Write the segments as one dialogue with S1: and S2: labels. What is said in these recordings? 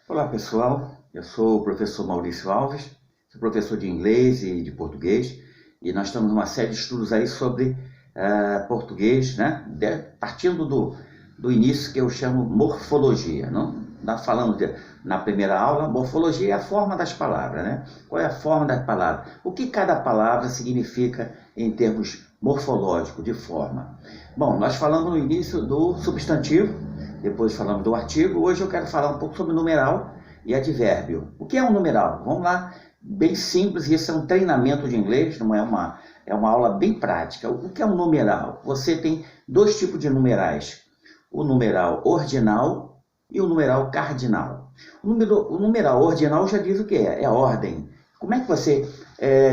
S1: Olá pessoal, eu sou o professor Maurício Alves, sou professor de inglês e de português e nós estamos numa série de estudos aí sobre português, né? Partindo do início que eu chamo morfologia. Não? Nós falamos na primeira aula, morfologia é a forma das palavras, né? Qual é a forma das palavras? O que cada palavra significa em termos morfológicos, de forma? Bom, nós falamos no início do substantivo, depois falamos do artigo. Hoje eu quero falar um pouco sobre numeral e advérbio. O que é um numeral? Vamos lá, bem simples, isso é um treinamento de inglês, não é uma aula bem prática. O que é um numeral? Você tem dois tipos de numerais, o numeral ordinal e o numeral cardinal. O numeral ordinal já diz o que é a ordem. Como é que você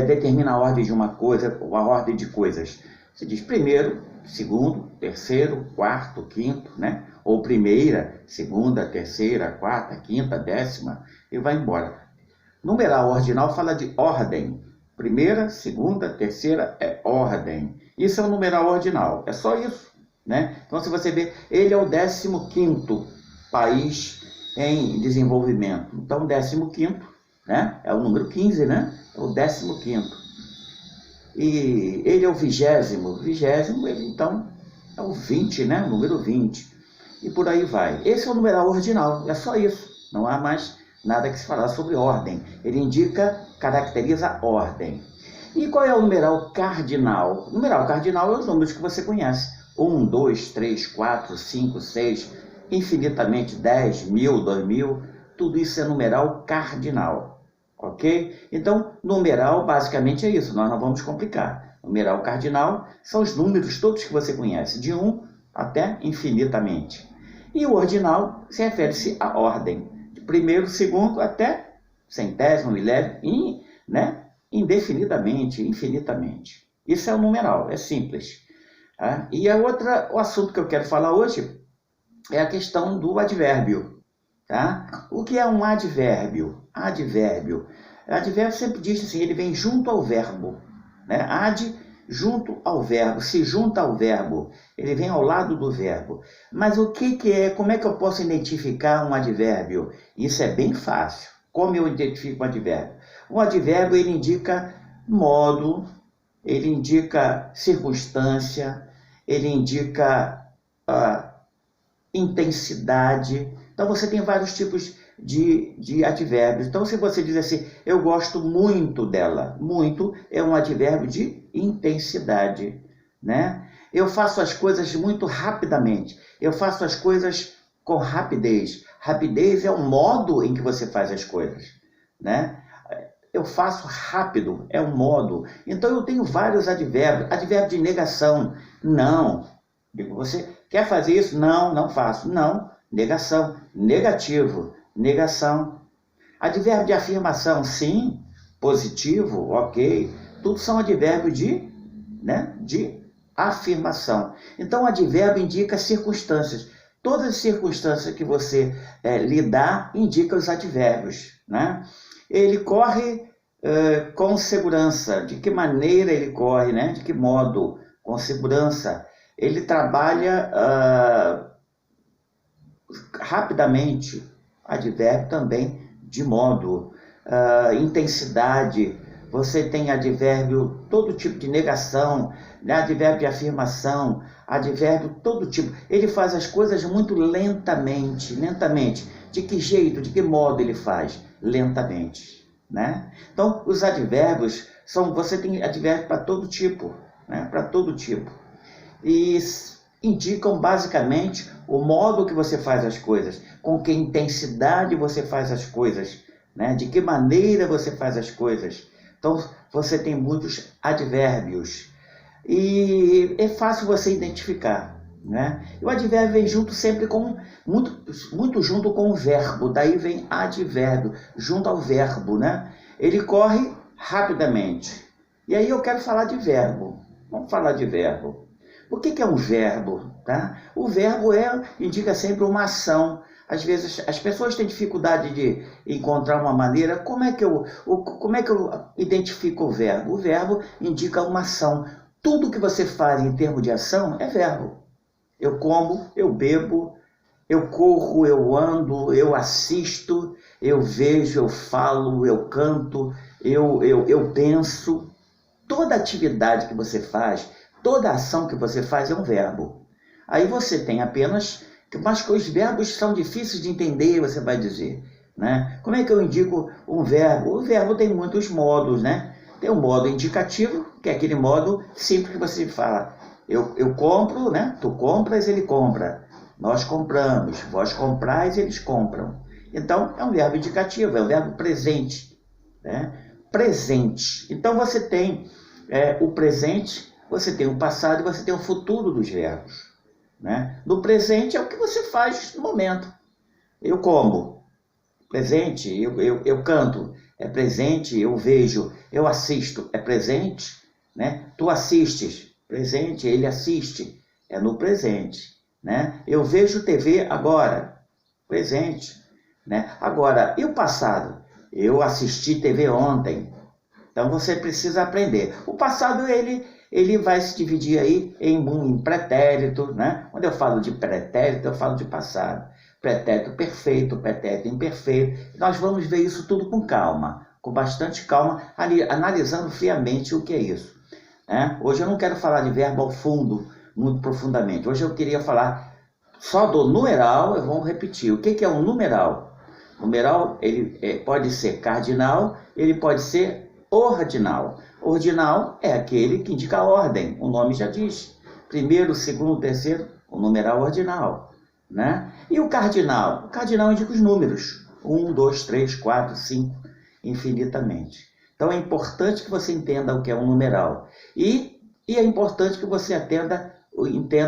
S1: determina a ordem de uma coisa, ou a ordem de coisas? Você diz primeiro, segundo, terceiro, quarto, quinto, né? Ou primeira, segunda, terceira, quarta, quinta, décima, e vai embora. Numeral ordinal fala de ordem. Primeira, segunda, terceira é ordem. Isso é o numeral ordinal, é só isso, né? Então, se você ver, ele é o 15º país em desenvolvimento. Então, 15º, né? É o número 15, né? É o 15º. E ele é o 20º, ele então é o 20, né? O número 20. E por aí vai. Esse é o numeral ordinal, é só isso. Não há mais nada que se falar sobre ordem. Ele indica, caracteriza ordem. E qual é o numeral cardinal? O numeral cardinal é os números que você conhece. 1, 2, 3, 4, 5, 6, infinitamente 10, 1000, 2000. Tudo isso é numeral cardinal. Ok? Então, numeral basicamente é isso. Nós não vamos complicar. Numeral cardinal são os números todos que você conhece, de 1 até infinitamente. E o ordinal se refere-se à ordem, de primeiro, segundo, até centésimo, milésimo, né? Indefinidamente, infinitamente. Isso é o numeral, é simples. Tá? E o assunto que eu quero falar hoje é a questão do advérbio. Tá? O que é um advérbio? Advérbio sempre diz assim, ele vem junto ao verbo. Né? Junto ao verbo, se junta ao verbo, ele vem ao lado do verbo. Mas o que é, como é que eu posso identificar um advérbio? Isso é bem fácil. Como eu identifico um advérbio? Um advérbio, ele indica modo, ele indica circunstância, ele indica intensidade. Então você tem vários tipos de advérbios. Então, se você diz assim, eu gosto muito dela, muito é um advérbio de intensidade, né? Eu faço as coisas muito rapidamente, eu faço as coisas com rapidez. Rapidez é o modo em que você faz as coisas, né? Eu faço rápido, é um modo. Então, eu tenho vários advérbios. Advérbio de negação, não. Você quer fazer isso? Não, não faço. Não, negação. Negativo, negação. Advérbio de afirmação, sim. Positivo, ok. Tudo são advérbios de afirmação. Então, advérbio indica circunstâncias. Todas as circunstâncias que você lidar indicam os advérbios, né? Ele corre com segurança. De que maneira ele corre, né? De que modo? Com segurança. Ele trabalha rapidamente. Advérbio também de modo. Intensidade. Você tem advérbio, todo tipo de negação, né? Advérbio de afirmação, advérbio todo tipo. Ele faz as coisas muito lentamente, lentamente. De que jeito, de que modo ele faz? Lentamente, né? Então, os advérbios você tem advérbio para todo tipo, né? Para todo tipo. E indicam basicamente o modo que você faz as coisas, com que intensidade você faz as coisas, né? De que maneira você faz as coisas. Então, você tem muitos advérbios. E é fácil você identificar, né? E o advérbio vem junto sempre muito junto com o verbo. Daí vem advérbio, junto ao verbo, né? Ele corre rapidamente. E aí eu quero falar de verbo. Vamos falar de verbo. O que é um verbo? Tá? O verbo indica sempre uma ação. Às vezes as pessoas têm dificuldade de encontrar uma maneira. Como é que eu identifico o verbo? O verbo indica uma ação. Tudo que você faz em termos de ação é verbo. Eu como, eu bebo, Eu corro, eu ando, eu assisto, eu vejo, eu falo, eu canto, eu penso. Toda atividade que você faz, toda ação que você faz é um verbo. Aí você tem apenas, mas que os verbos são difíceis de entender, você vai dizer, né? Como é que eu indico um verbo? O verbo tem muitos modos, né? Tem um modo indicativo, que é aquele modo simples que você fala. Eu compro, né? Tu compras, ele compra. Nós compramos, vós comprais, eles compram. Então, é um verbo indicativo, é um verbo presente, né? Presente. Então, você tem o presente, você tem o passado e você tem o futuro dos verbos, né? No presente é o que você faz no momento. Eu como, presente, eu canto, é presente, eu vejo, eu assisto, é presente, né? Tu assistes, presente, ele assiste, é no presente, né? Eu vejo TV agora, presente, né? Agora, e o passado? Eu assisti TV ontem. Então você precisa aprender. O passado ele vai se dividir aí em pretérito, né? Quando eu falo de pretérito, eu falo de passado. Pretérito perfeito, pretérito imperfeito. Nós vamos ver isso tudo com calma, com bastante calma, analisando friamente o que é isso, né? Hoje eu não quero falar de verbo ao fundo, muito profundamente. Hoje eu queria falar só do numeral. Vamos repetir. O que é um numeral? Numeral, ele pode ser cardinal, ele pode ser ordinal. Ordinal é aquele que indica a ordem, o nome já diz. Primeiro, segundo, terceiro, o numeral ordinal, né? E o cardinal? O cardinal indica os números. 1, 2, 3, 4, 5, infinitamente. Então é importante que você entenda o que é um numeral. E é importante que você entenda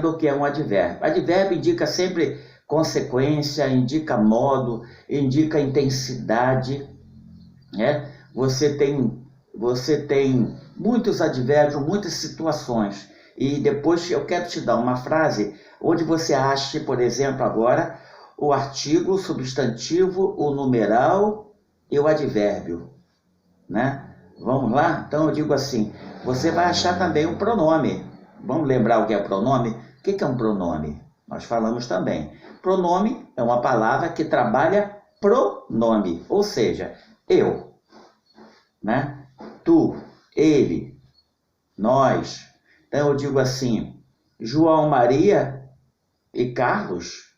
S1: o que é um advérbio. Advérbio indica sempre consequência, indica modo, indica intensidade, né? Você tem muitos advérbios, muitas situações. E depois eu quero te dar uma frase onde você ache, por exemplo, agora o artigo, o substantivo, o numeral e o advérbio, né? Vamos lá? Então eu digo assim, você vai achar também o pronome. Vamos lembrar o que é pronome? O que é um pronome? Nós falamos também. Pronome é uma palavra que trabalha pronome, ou seja, eu, né? Tu, ele, nós. Então eu digo assim, João, Maria e Carlos,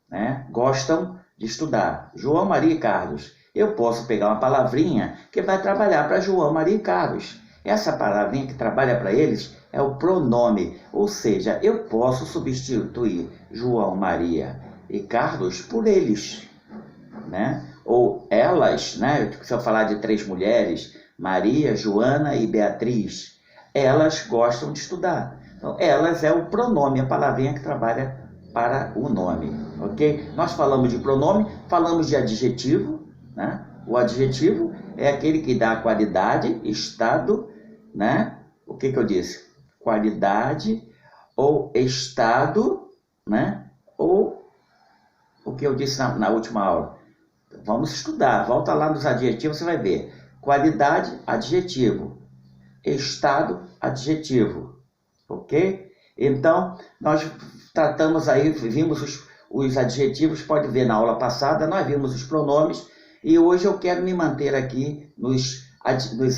S1: né, gostam de estudar. João, Maria e Carlos. Eu posso pegar uma palavrinha que vai trabalhar para João, Maria e Carlos. Essa palavrinha que trabalha para eles é o pronome, ou seja, eu posso substituir João, Maria e Carlos por eles, né? Ou elas, né? Se eu falar de 3 mulheres, Maria, Joana e Beatriz, elas gostam de estudar. Então, elas é o pronome, a palavrinha que trabalha para o nome, ok? Nós falamos de pronome, falamos de adjetivo, né? O adjetivo é aquele que dá qualidade, estado, né? O que eu disse? Qualidade ou estado, né? Ou o que eu disse na última aula. Vamos estudar, volta lá nos adjetivos, você vai ver. Qualidade, adjetivo. Estado, adjetivo. Ok? Então, nós tratamos aí, vimos os adjetivos, pode ver na aula passada, nós vimos os pronomes, e hoje eu quero me manter aqui nos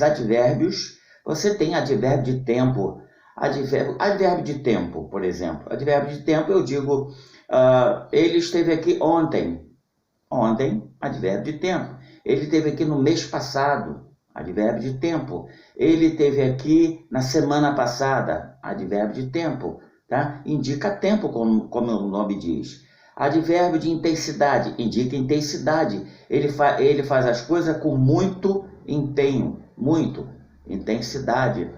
S1: advérbios. Você tem advérbio de tempo. Advérbio de tempo, por exemplo. Advérbio de tempo, eu digo, ele esteve aqui ontem. Ontem, advérbio de tempo. Ele esteve aqui no mês passado, advérbio de tempo. Ele esteve aqui na semana passada, advérbio de tempo. Tá? Indica tempo, como o nome diz. Advérbio de intensidade, indica intensidade. Ele faz as coisas com muito empenho, muito intensidade,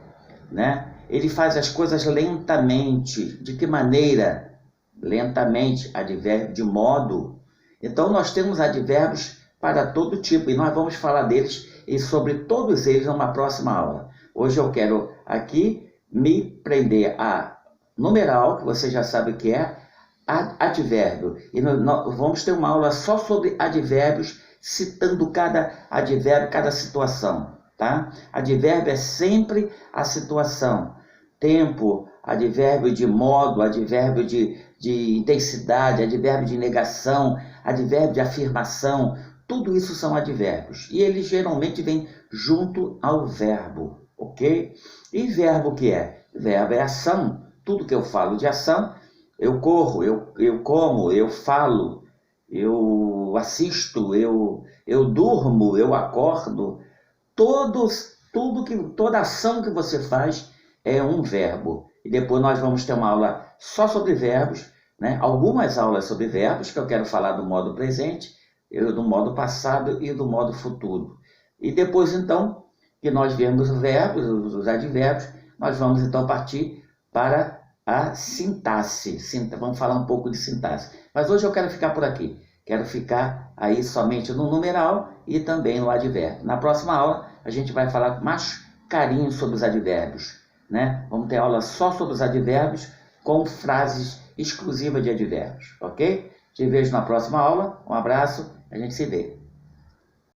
S1: né? Ele faz as coisas lentamente. De que maneira? Lentamente, advérbio de modo. Então, nós temos advérbios para todo tipo, e nós vamos falar deles e sobre todos eles numa próxima aula. Hoje eu quero aqui me prender a numeral, que você já sabe o que é, advérbio. E nós vamos ter uma aula só sobre advérbios, citando cada advérbio, cada situação, tá? Advérbio é sempre a situação. Tempo, advérbio de modo, advérbio de de intensidade, advérbio de negação, advérbio de afirmação, tudo isso são advérbios. E eles geralmente vêm junto ao verbo, ok? E verbo o que é? Verbo é ação. Tudo que eu falo de ação, eu corro, eu como, eu falo, eu assisto, eu durmo, eu acordo. Toda ação que você faz é um verbo. E depois nós vamos ter uma aula só sobre verbos, né? Algumas aulas sobre verbos, que eu quero falar do modo presente, do modo passado e do modo futuro. E depois, então, que nós vemos os verbos, os advérbios, nós vamos então partir para a sintaxe. Vamos falar um pouco de sintaxe. Mas hoje eu quero ficar por aqui. Quero ficar aí somente no numeral e também no advérbio. Na próxima aula, a gente vai falar com mais carinho sobre os advérbios, né? Vamos ter aula só sobre os advérbios, com frases exclusivas de advérbios, ok? Te vejo na próxima aula. Um abraço, a gente se vê.